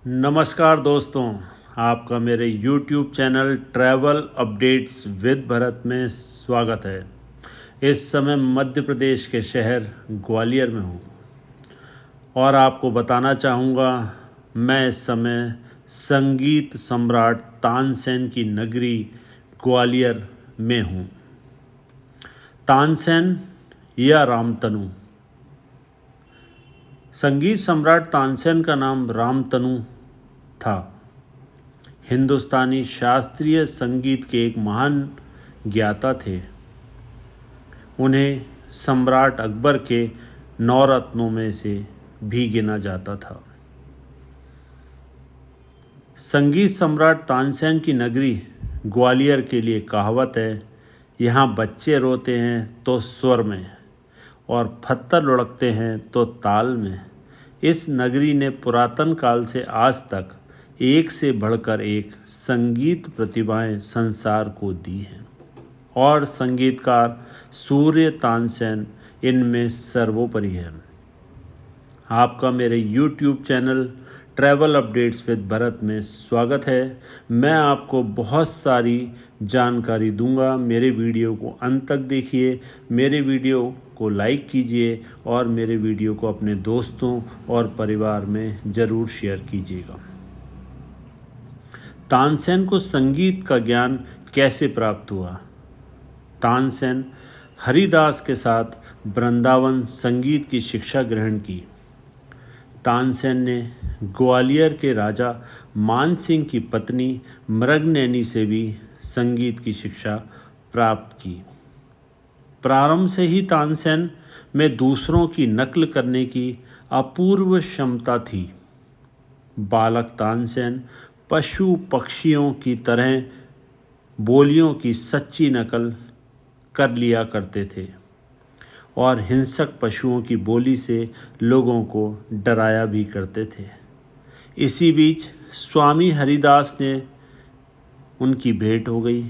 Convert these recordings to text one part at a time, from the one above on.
नमस्कार दोस्तों, आपका मेरे YouTube channel travel updates with Bharat में स्वागत है। इस समय मध्य प्रदेश के शहर ग्वालियर में हूँ और आपको बताना चाहूँगा मैं इस समय संगीत सम्राट तानसेन की नगरी ग्वालियर में हूँ। तानसेन या रामतनु। संगीत सम्राट तानसेन का नाम रामतनु था। हिंदुस्तानी शास्त्रीय संगीत के एक महान ज्ञाता थे। उन्हें सम्राट अकबर के 9 रत्नों में से भी गिना जाता था। संगीत सम्राट तानसेन की नगरी ग्वालियर के लिए कहावत है, यहाँ बच्चे रोते हैं तो स्वर में और पत्थर लुढ़कते हैं तो ताल में। इस नगरी ने पुरातन काल से आज तक एक से बढ़कर एक संगीत प्रतिभाएं संसार को दी हैं और संगीतकार सूर्य तानसेन इनमें सर्वोपरि है। आपका मेरे YouTube channel travel updates with Bharat में स्वागत है। मैं आपको बहुत सारी जानकारी दूंगा। मेरे वीडियो को अंत तक देखिए, मेरे वीडियो को लाइक कीजिए और मेरे वीडियो को अपने दोस्तों और परिवार में ज़रूर शेयर कीजिएगा। तानसेन को संगीत का ज्ञान कैसे प्राप्त हुआ? तानसेन हरिदास के साथ वृंदावन संगीत की शिक्षा ग्रहण की। तानसेन ने ग्वालियर के राजा मान सिंह की पत्नी मृगनयनी से भी संगीत की शिक्षा प्राप्त की। प्रारंभ से ही तानसेन में दूसरों की नकल करने की अपूर्व क्षमता थी। बालक तानसेन पशु पक्षियों की तरह बोलियों की सच्ची नकल कर लिया करते थे और हिंसक पशुओं की बोली से लोगों को डराया भी करते थे। इसी बीच स्वामी हरिदास ने उनकी भेंट हो गई।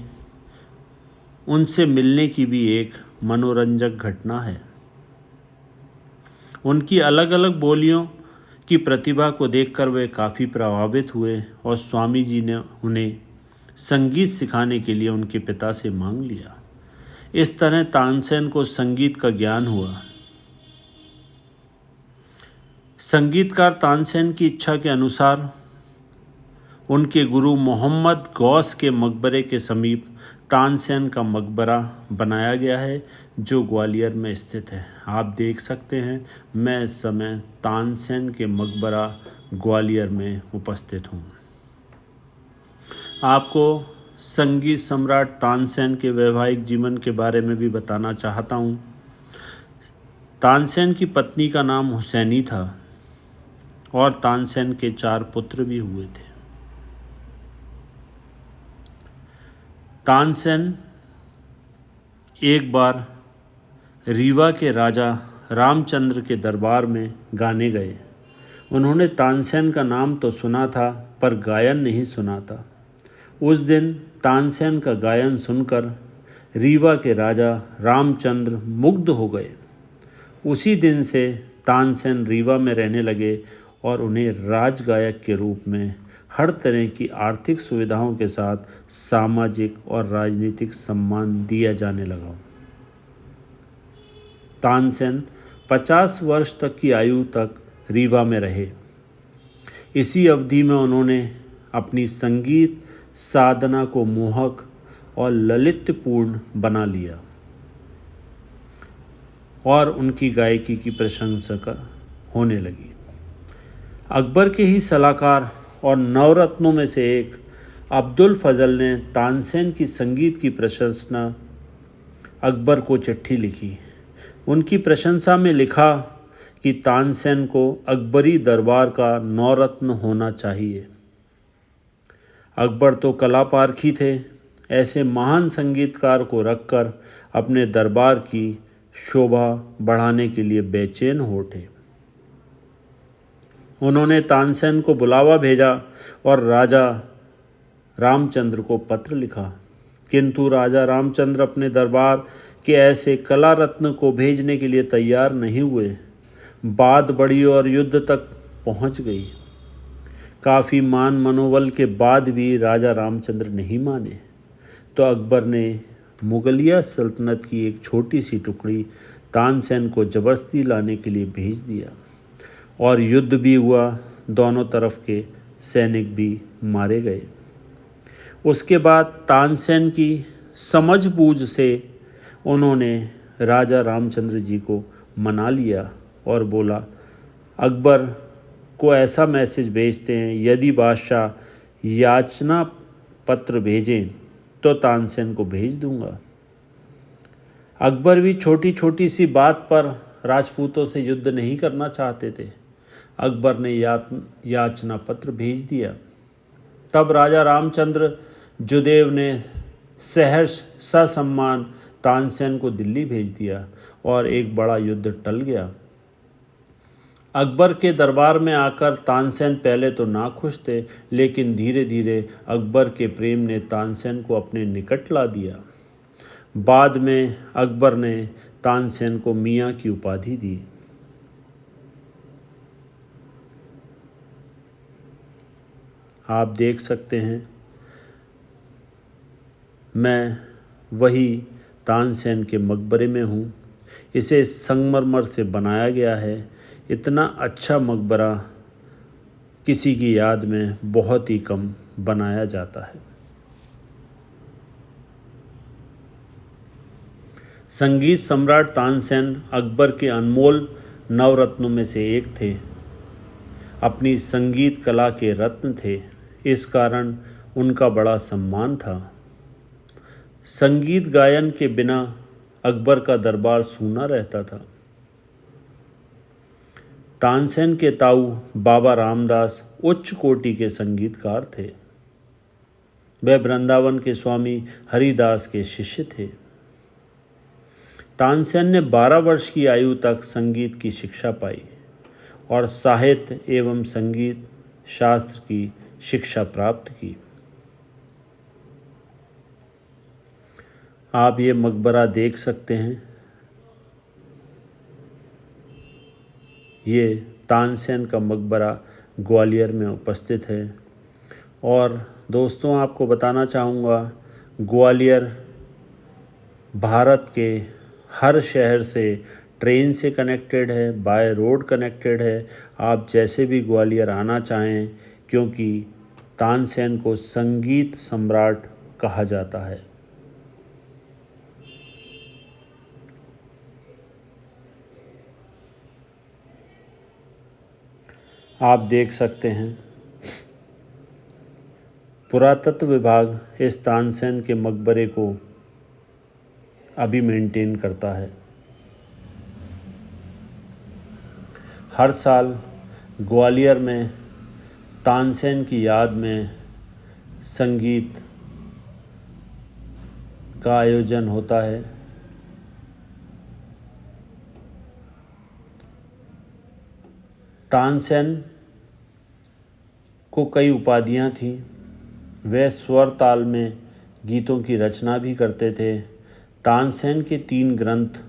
उनसे मिलने की भी एक मनोरंजक घटना है। उनकी अलग अलग बोलियों की प्रतिभा को देखकर वे काफ़ी प्रभावित हुए और स्वामी जी ने उन्हें संगीत सिखाने के लिए उनके पिता से मांग लिया। इस तरह तानसेन को संगीत का ज्ञान हुआ। संगीतकार तानसेन की इच्छा के अनुसार उनके गुरु मोहम्मद गौस के मकबरे के समीप तानसेन का मकबरा बनाया गया है, जो ग्वालियर में स्थित है। आप देख सकते हैं मैं इस समय तानसेन के मकबरा ग्वालियर में उपस्थित हूँ। आपको संगीत सम्राट तानसेन के वैवाहिक जीवन के बारे में भी बताना चाहता हूँ। तानसेन की पत्नी का नाम हुसैनी था और तानसेन के 4 पुत्र भी हुए थे। तानसेन एक बार रीवा के राजा रामचंद्र के दरबार में गाने गए। उन्होंने तानसेन का नाम तो सुना था पर गायन नहीं सुना था। उस दिन तानसेन का गायन सुनकर रीवा के राजा रामचंद्र मुग्ध हो गए। उसी दिन से तानसेन रीवा में रहने लगे और उन्हें राजगायक के रूप में हर तरह की आर्थिक सुविधाओं के साथ सामाजिक और राजनीतिक सम्मान दिया जाने लगा। तानसेन 50 वर्ष तक की आयु तक रीवा में रहे। इसी अवधि में उन्होंने अपनी संगीत साधना को मोहक और ललितपूर्ण बना लिया और उनकी गायकी की प्रशंसा होने लगी। अकबर के ही सलाहकार और नवरत्नों में से एक अब्दुल फजल ने तानसेन की संगीत की प्रशंसा अकबर को चिट्ठी लिखी। उनकी प्रशंसा में लिखा कि तानसेन को अकबरी दरबार का नवरत्न होना चाहिए। अकबर तो कला पारखी थे, ऐसे महान संगीतकार को रखकर अपने दरबार की शोभा बढ़ाने के लिए बेचैन हो उठे। उन्होंने तानसेन को बुलावा भेजा और राजा रामचंद्र को पत्र लिखा, किंतु राजा रामचंद्र अपने दरबार के ऐसे कला रत्न को भेजने के लिए तैयार नहीं हुए। बात बढ़ी और युद्ध तक पहुंच गई। काफ़ी मान मनोबल के बाद भी राजा रामचंद्र नहीं माने तो अकबर ने मुगलिया सल्तनत की एक छोटी सी टुकड़ी तानसेन को ज़बरदस्ती लाने के लिए भेज दिया और युद्ध भी हुआ। दोनों तरफ के सैनिक भी मारे गए। उसके बाद तानसेन की समझबूझ से उन्होंने राजा रामचंद्र जी को मना लिया और बोला, अकबर को ऐसा मैसेज भेजते हैं, यदि बादशाह याचना पत्र भेजें तो तानसेन को भेज दूंगा। अकबर भी छोटी छोटी सी बात पर राजपूतों से युद्ध नहीं करना चाहते थे। अकबर ने याचना पत्र भेज दिया। तब राजा रामचंद्र जुदेव ने सहर्ष ससम्मान तानसेन को दिल्ली भेज दिया और एक बड़ा युद्ध टल गया। अकबर के दरबार में आकर तानसेन पहले तो नाखुश थे, लेकिन धीरे धीरे अकबर के प्रेम ने तानसेन को अपने निकट ला दिया। बाद में अकबर ने तानसेन को मियाँ की उपाधि दी। आप देख सकते हैं, मैं वही तानसेन के मकबरे में हूँ। इसे संगमरमर से बनाया गया है। इतना अच्छा मकबरा किसी की याद में बहुत ही कम बनाया जाता है। संगीत सम्राट तानसेन अकबर के अनमोल नवरत्नों में से एक थे। अपनी संगीत कला के रत्न थे, इस कारण उनका बड़ा सम्मान था। संगीत गायन के बिना अकबर का दरबार सूना रहता था। तानसेन के ताऊ बाबा रामदास उच्च कोटि के संगीतकार थे। वह वृंदावन के स्वामी हरिदास के शिष्य थे। तानसेन ने 12 वर्ष की आयु तक संगीत की शिक्षा पाई और साहित्य एवं संगीत शास्त्र की शिक्षा प्राप्त की। आप ये मकबरा देख सकते हैं। ये तानसेन का मकबरा ग्वालियर में उपस्थित है। और दोस्तों, आपको बताना चाहूँगा, ग्वालियर भारत के हर शहर से ट्रेन से कनेक्टेड है, बाय रोड कनेक्टेड है। आप जैसे भी ग्वालियर आना चाहें, क्योंकि तानसेन को संगीत सम्राट कहा जाता है। आप देख सकते हैं, पुरातत्व विभाग इस तानसेन के मकबरे को अभी मेंटेन करता है। हर साल ग्वालियर में तानसेन की याद में संगीत का आयोजन होता है। तानसेन को कई उपाधियां थीं। वे स्वर ताल में गीतों की रचना भी करते थे। तानसेन के 3 ग्रंथ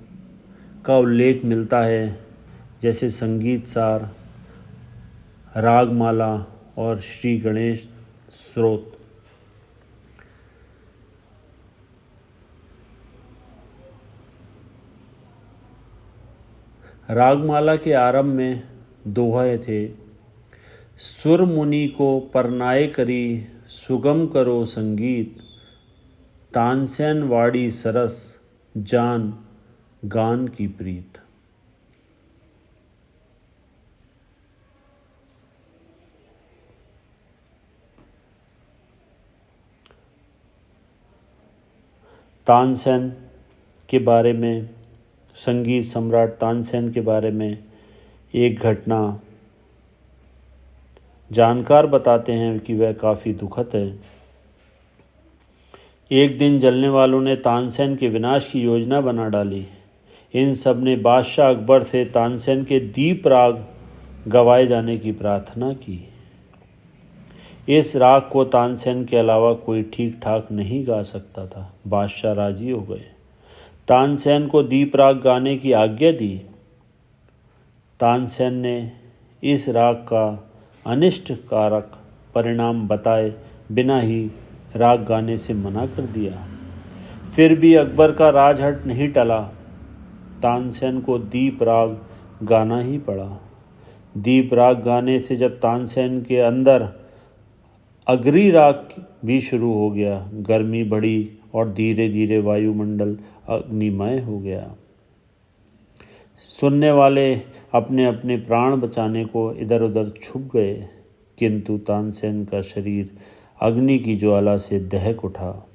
का उल्लेख मिलता है, जैसे संगीत सार, रागमाला और श्री गणेश स्तोत्र। रागमाला के आरंभ में दोहे थे, सुर मुनि को परनाए करी सुगम करो संगीत, तानसेन वाड़ी सरस जान गान की प्रीत। तानसेन के बारे में, संगीत सम्राट तानसेन के बारे में एक घटना जानकार बताते हैं कि वह काफ़ी दुखद है। एक दिन जलने वालों ने तानसेन के विनाश की योजना बना डाली। इन सब ने बादशाह अकबर से तानसेन के दीप राग गवाए जाने की प्रार्थना की। इस राग को तानसेन के अलावा कोई ठीक ठाक नहीं गा सकता था। बादशाह राजी हो गए, तानसेन को दीप राग गाने की आज्ञा दी। तानसेन ने इस राग का अनिष्ट कारक परिणाम बताए बिना ही राग गाने से मना कर दिया। फिर भी अकबर का राजहट नहीं टला। तानसेन को दीप राग गाना ही पड़ा। दीप राग गाने से जब तानसेन के अंदर अगरी राग भी शुरू हो गया, गर्मी बढ़ी और धीरे धीरे वायुमंडल अग्निमय हो गया। सुनने वाले अपने अपने प्राण बचाने को इधर उधर छुप गए, किंतु तानसेन का शरीर अग्नि की ज्वाला से दहक उठा।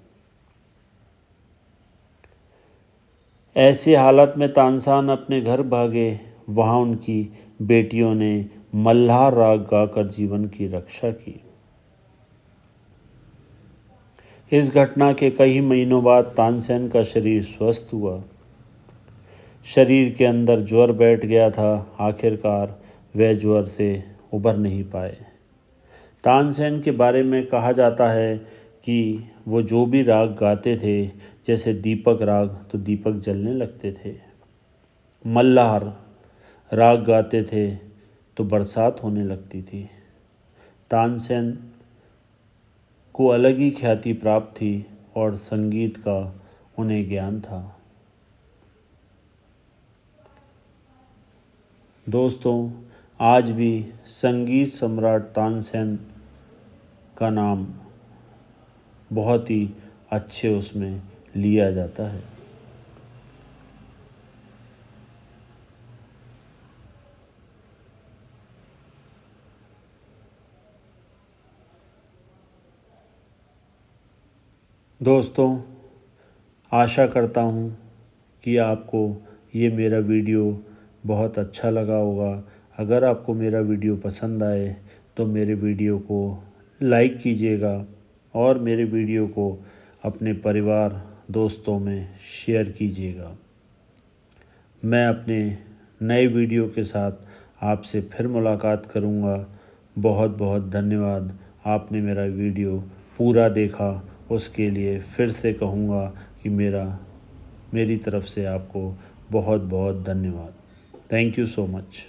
ऐसी हालत में तानसेन अपने घर भागे। वहाँ उनकी बेटियों ने मल्हार राग गाकर जीवन की रक्षा की। इस घटना के कई महीनों बाद तानसेन का शरीर स्वस्थ हुआ। शरीर के अंदर ज्वर बैठ गया था। आखिरकार वह ज्वर से उबर नहीं पाए। तानसेन के बारे में कहा जाता है कि वो जो भी राग गाते थे, जैसे दीपक राग तो दीपक जलने लगते थे, मल्हार राग गाते थे तो बरसात होने लगती थी। तानसेन को अलग ही ख्याति प्राप्त थी और संगीत का उन्हें ज्ञान था। दोस्तों, आज भी संगीत सम्राट तानसेन का नाम बहुत ही अच्छे उसमें लिया जाता है। दोस्तों, आशा करता हूँ कि आपको ये मेरा वीडियो बहुत अच्छा लगा होगा। अगर आपको मेरा वीडियो पसंद आए तो मेरे वीडियो को लाइक कीजिएगा और मेरे वीडियो को अपने परिवार दोस्तों में शेयर कीजिएगा। मैं अपने नए वीडियो के साथ आपसे फिर मुलाकात करूँगा। बहुत बहुत धन्यवाद। आपने मेरा वीडियो पूरा देखा, उसके लिए फिर से कहूँगा कि मेरी तरफ से आपको बहुत बहुत धन्यवाद। Thank you so much.